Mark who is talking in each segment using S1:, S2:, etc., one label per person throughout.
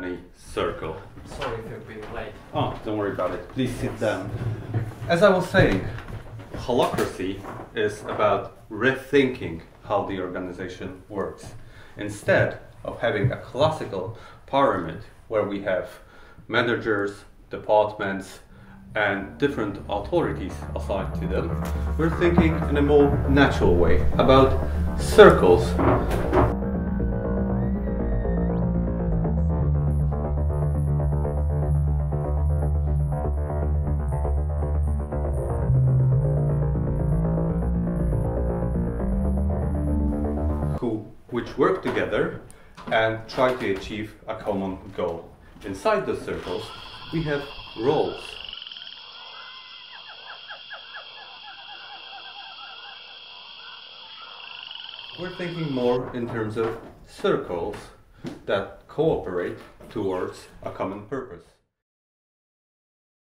S1: on a circle.
S2: Sorry if you're being late.
S1: Oh, don't worry about it. Please sit down. As I was saying, Holacracy is about rethinking how the organization works. Instead of having a classical pyramid where we have managers, departments, and different authorities assigned to them, we're thinking in a more natural way about circles. Which work together and try to achieve a common goal. Inside the circles, we have roles. We're thinking more in terms of circles that cooperate towards a common purpose.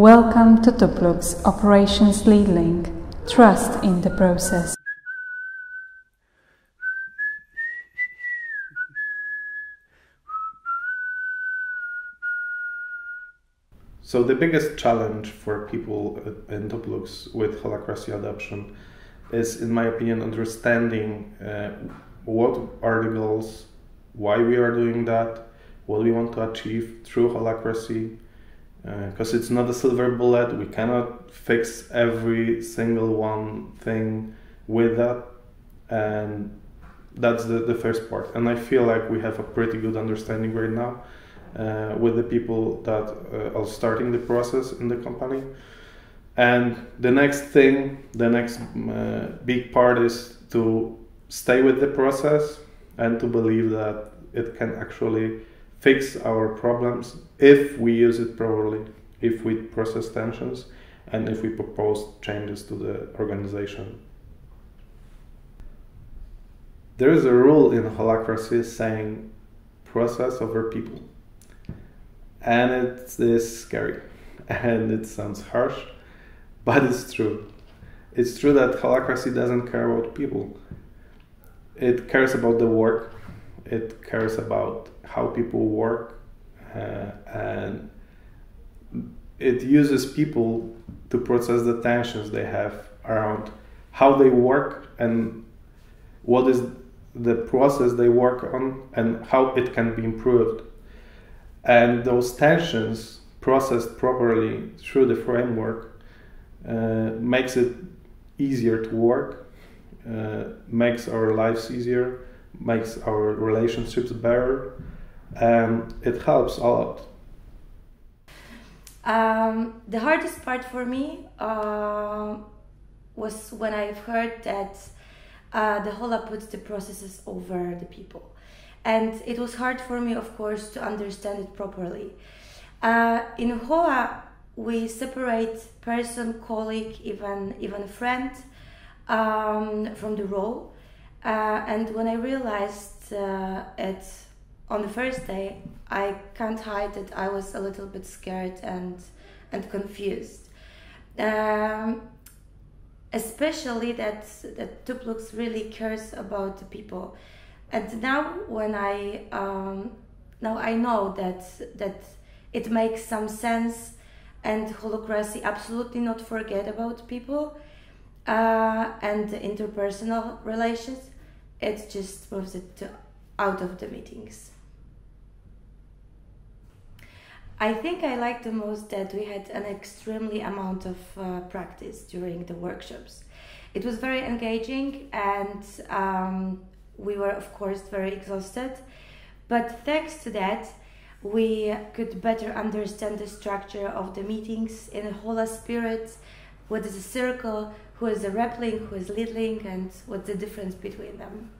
S3: Welcome to Tupluk's Operations Lead Link. Trust in the process.
S4: So the biggest challenge for people in Tupluk's with Holacracy adoption is, in my opinion, understanding what are the goals, why we are doing that, what we want to achieve through Holacracy, because it's not a silver bullet. We cannot fix every single one thing with that, and that's the first part. And I feel like we have a pretty good understanding right now with the people that are starting the process in the company. And the next thing, the next big part is to stay with the process and to believe that it can actually fix our problems if we use it properly, if we process tensions, and if we propose changes to the organization. There is a rule in Holacracy saying process over people. And it is scary, and it sounds harsh, but it's true. It's true that Holacracy doesn't care about people. It cares about the work, it cares about how people work, and it uses people to process the tensions they have around how they work and what is the process they work on and how it can be improved. And those tensions, processed properly through the framework, makes it easier to work, makes our lives easier, makes our relationships better, and it helps a lot.
S5: The hardest part for me was when I've heard that the Hola puts the processes over the people. And it was hard for me, of course, to understand it properly. In Hola, we separate person, colleague, even a friend from the role. And when I realized it on the first day, I can't hide that I was a little bit scared and confused. Especially that Tupluk's really cares about the people. And now when I know that it makes some sense, and Holacracy absolutely not forget about people and the interpersonal relations, it just moves it out of the meetings. I think I liked the most that we had an extremely amount of practice during the workshops. It was very engaging, and we were, of course, very exhausted, but thanks to that, we could better understand the structure of the meetings in a Hola spirit, what is a circle, who is a rappling, who is leading, and what's the difference between them.